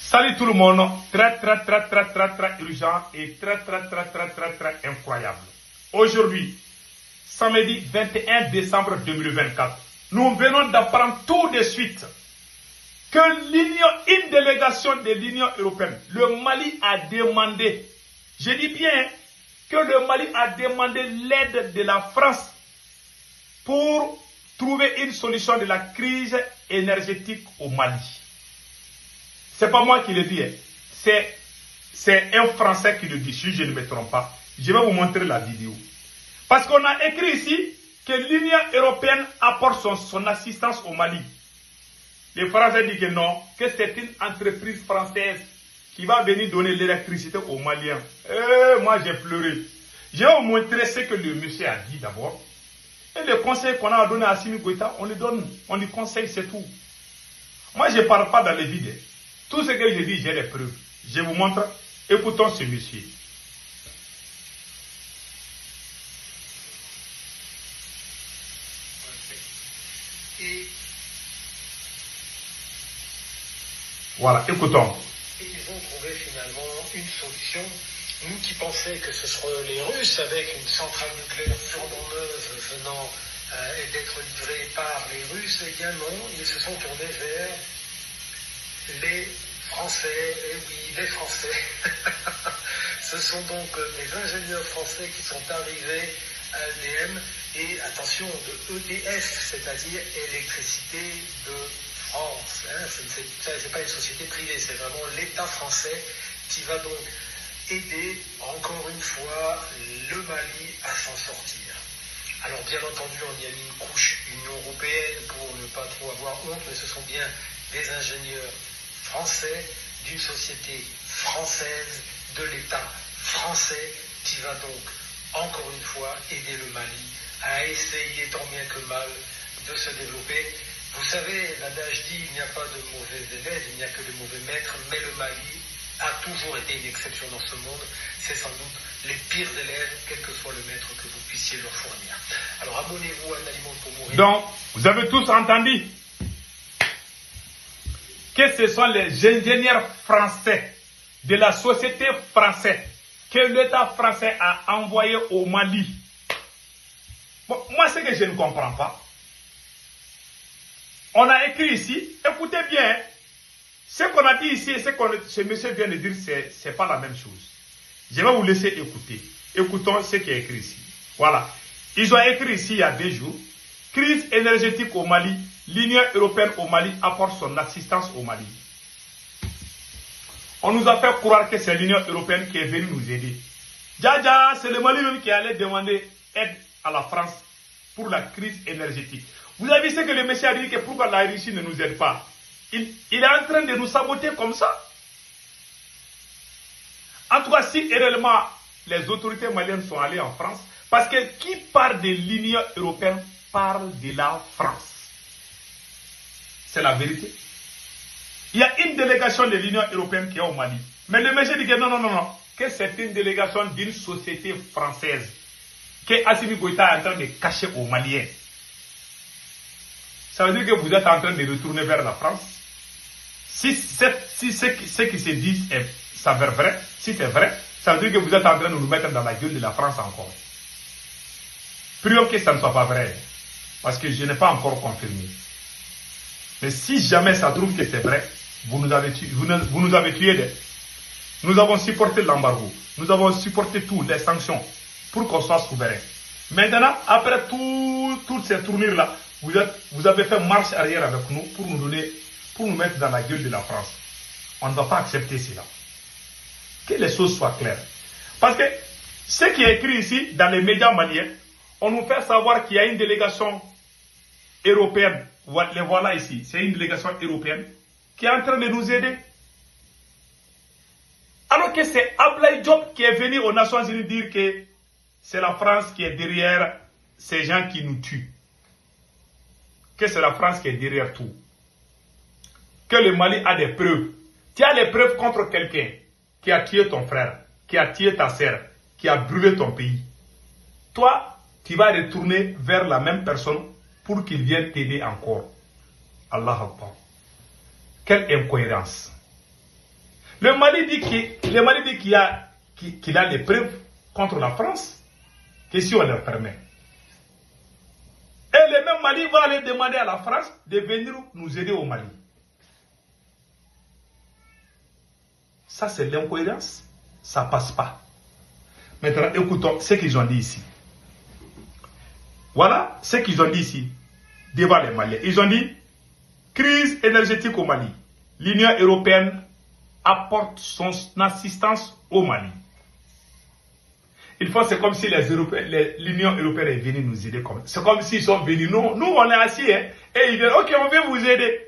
Salut tout le monde, très urgent et très incroyable. Aujourd'hui, samedi 21 décembre 2024, nous venons d'apprendre tout de suite que une délégation de l'Union européenne, le Mali a demandé, je dis bien que le Mali a demandé l'aide de la France pour trouver une solution de la crise énergétique au Mali. C'est pas moi qui le dis, c'est un Français qui le dit, si je ne me trompe pas. Je vais vous montrer la vidéo. Parce qu'on a écrit ici que l'Union européenne apporte son assistance au Mali. Les Français disent que non, que c'est une entreprise française qui va venir donner l'électricité aux Maliens. Moi j'ai pleuré. Je vais vous montrer ce que le monsieur a dit d'abord. Et le conseil qu'on a donné à Assimi Goïta, on lui conseille, c'est tout. Moi je ne parle pas dans les vides. Tout ce que je dis, j'ai les preuves. Je vous montre. Écoutons ce monsieur. Voilà, écoutons. Et ils ont trouvé finalement une solution. Nous qui pensions que ce seraient les Russes avec une centrale nucléaire flambant neuve venant d'être livrée par les Russes, eh bien non, ils se sont tournés vers les Français. Et oui, les Français. Ce sont donc des ingénieurs français qui sont arrivés à EDM et attention de EDF, c'est-à-dire électricité de France. Ce n'est pas une société privée, c'est vraiment l'État français qui va donc aider encore une fois le Mali à s'en sortir. Alors bien entendu, on y a mis une couche Union européenne pour ne pas trop avoir honte, mais ce sont bien des ingénieurs français d'une société française, de l'État français qui va donc encore une fois aider le Mali à essayer tant bien que mal de se développer. Vous savez, l'adage dit, il n'y a pas de mauvais élèves, il n'y a que de mauvais maîtres, mais le Mali a toujours été une exception dans ce monde. C'est sans doute les pires élèves, quel que soit le maître que vous puissiez leur fournir. Alors abonnez-vous à Nalimonde pour mourir. Donc, vous avez tous entendu que ce sont les ingénieurs français de la société française que l'État français a envoyé au Mali. Bon, moi, ce que je ne comprends pas, on a écrit ici, écoutez bien, ce qu'on a dit ici et ce monsieur vient de dire, ce n'est pas la même chose. Je vais vous laisser écouter. Écoutons ce qui est écrit ici. Voilà. Ils ont écrit ici il y a 2 jours, crise énergétique au Mali, l'Union européenne au Mali apporte son assistance au Mali. On nous a fait croire que c'est l'Union européenne qui est venue nous aider. C'est le Mali même qui allait demander aide à la France pour la crise énergétique. Vous avez vu ce que le monsieur a dit, que pourquoi la Russie ne nous aide pas? Il est en train de nous saboter comme ça. En tout cas, si réellement les autorités maliennes sont allées en France, parce que qui parle de l'Union européenne parle de la France. C'est la vérité. Il y a une délégation de l'Union européenne qui est au Mali. Mais le monsieur dit que non, que c'est une délégation d'une société française que Assimi Goïta est en train de cacher aux Maliens. Ça veut dire que vous êtes en train de retourner vers la France. Si ce qui se dit s'avère vrai, si c'est vrai, ça veut dire que vous êtes en train de nous mettre dans la gueule de la France encore. Prions que ça ne soit pas vrai, parce que je n'ai pas encore confirmé. Mais si jamais ça trouve que c'est vrai, vous nous avez tués. Nous avons supporté l'embargo, nous avons supporté toutes les sanctions pour qu'on soit souverain. Maintenant, après toutes ces tournures-là, vous avez fait marche arrière avec nous pour nous mettre dans la gueule de la France. On ne va pas accepter cela. Que les choses soient claires. Parce que ce qui est écrit ici dans les médias maliens, on nous fait savoir qu'il y a une délégation européenne. Les voilà ici. C'est une délégation européenne qui est en train de nous aider. Alors que c'est Ablaye Diop qui est venu aux Nations Unies dire que c'est la France qui est derrière ces gens qui nous tuent. Que c'est la France qui est derrière tout. Que le Mali a des preuves. Tu as les preuves contre quelqu'un qui a tué ton frère, qui a tué ta sœur, qui a brûlé ton pays. Toi, tu vas retourner vers la même personne pour qu'il vienne t'aider encore. Allah Akbar. Quelle incohérence. Le Mali dit qu'il a les preuves contre la France, que si on leur permet. Et le même Mali va aller demander à la France de venir nous aider au Mali. Ça, c'est l'incohérence. Ça ne passe pas. Maintenant, écoutons ce qu'ils ont dit ici. Voilà ce qu'ils ont dit ici, devant les Maliens. Ils ont dit, crise énergétique au Mali. L'Union européenne apporte son assistance au Mali. C'est comme si l'Union européenne est venue nous aider. C'est comme s'ils sont venus. Nous on est assis. Hein, et ils disent, ok, on veut vous aider.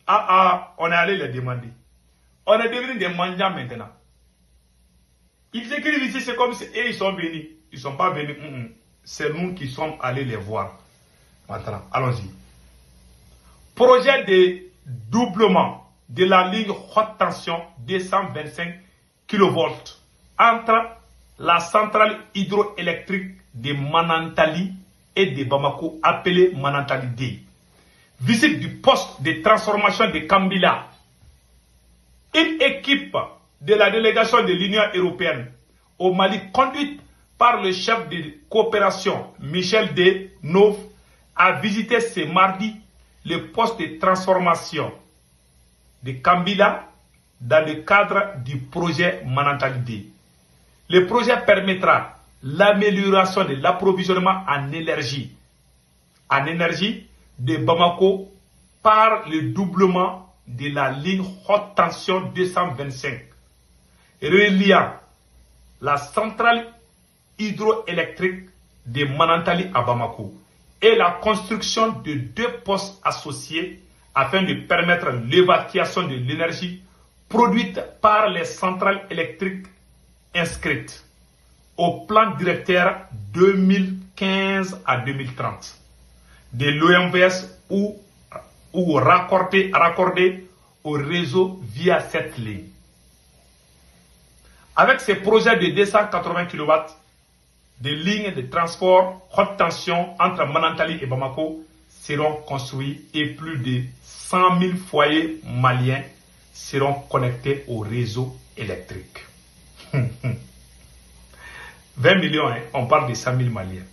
On est allé les demander. On est devenus des mendiants maintenant. Ils écrivent ici, c'est comme si ils sont venus. Ils ne sont pas venus. C'est nous qui sommes allés les voir. Maintenant, allons-y. Projet de doublement de la ligne haute tension 225 kV entre la centrale hydroélectrique de Manantali et de Bamako, appelée Manantali D. Visite du poste de transformation de Kambila. Une équipe de la délégation de l'Union européenne au Mali, conduite par le chef de coopération Michel Deneuve, a visité ce mardi le poste de transformation de Kambila dans le cadre du projet Manantali D. Le projet permettra l'amélioration de l'approvisionnement en énergie de Bamako par le doublement de la ligne haute tension 225 reliant la centrale hydroélectrique de Manantali à Bamako et la construction de 2 postes associés afin de permettre l'évacuation de l'énergie produite par les centrales électriques inscrites au plan directeur 2015 à 2030 de l'OMVS ou raccordé au réseau via cette ligne. Avec ces projets de 280 kW de lignes de transport haute tension entre Manantali et Bamako seront construits et plus de 100 000 foyers maliens seront connectés au réseau électrique. 20 millions, hein, on parle de 100 000 Maliens.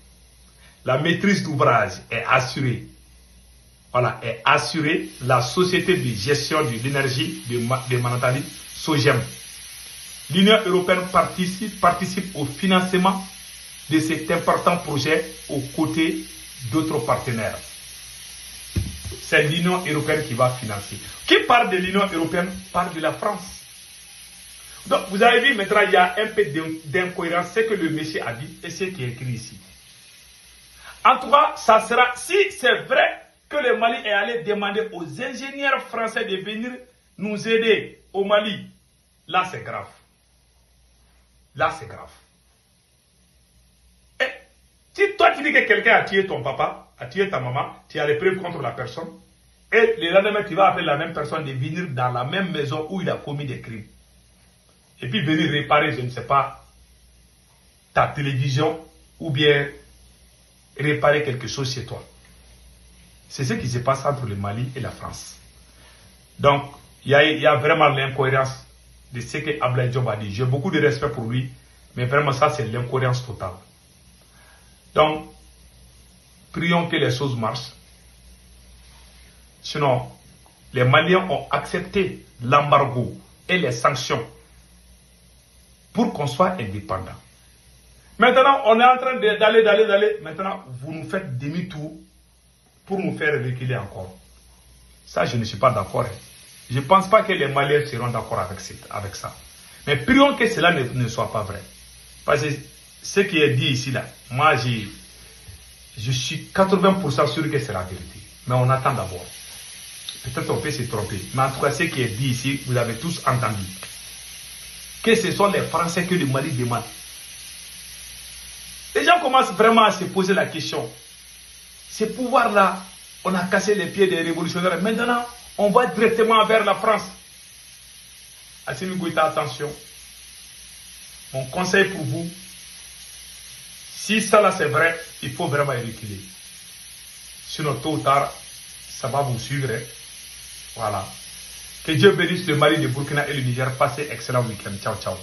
La maîtrise d'ouvrage est assurée. Voilà, est assurée la société de gestion de l'énergie de Manantali, SOGEM. L'Union européenne participe au financement de cet important projet aux côtés d'autres partenaires. C'est l'Union européenne qui va financer. Qui parle de l'Union européenne parle de la France. Donc, vous avez vu maintenant, il y a un peu d'incohérence, ce que le monsieur a dit et ce qui est écrit ici. En tout cas, ça sera, si c'est vrai que le Mali est allé demander aux ingénieurs français de venir nous aider au Mali, là c'est grave. Là c'est grave. Et si toi tu dis que quelqu'un a tué ton papa, a tué ta maman, tu as les preuves contre la personne, et le lendemain tu vas appeler la même personne de venir dans la même maison où il a commis des crimes. Et puis venir réparer, je ne sais pas, ta télévision ou bien réparer quelque chose chez toi. C'est ce qui se passe entre le Mali et la France. Donc, il y a vraiment l'incohérence de ce que Abdoulaye Diop a dit. J'ai beaucoup de respect pour lui, mais vraiment ça c'est l'incohérence totale. Donc, prions que les choses marchent. Sinon, les Maliens ont accepté l'embargo et les sanctions pour qu'on soit indépendant. Maintenant, on est en train d'aller. Maintenant, vous nous faites demi-tour pour nous faire reculer encore. Ça, je ne suis pas d'accord. Je ne pense pas que les Maliens seront d'accord avec ça. Mais prions que cela ne soit pas vrai. Parce que ce qui est dit ici, là, moi, je suis 80% sûr que c'est la vérité. Mais on attend d'abord. Peut-être on peut se tromper. Mais en tout cas, ce qui est dit ici, vous avez tous entendu. Que ce sont les Français que le Mali demande. Les gens commencent vraiment à se poser la question. Ces pouvoirs-là, on a cassé les pieds des révolutionnaires. Maintenant, on va directement vers la France. Assimi Goïta, attention. Mon conseil pour vous, si ça là c'est vrai, il faut vraiment y reculer. Sinon, tôt ou tard, ça va vous suivre. Voilà. Que Dieu bénisse le Mali, le Burkina et le Niger. Passez excellent week-end. Ciao, ciao.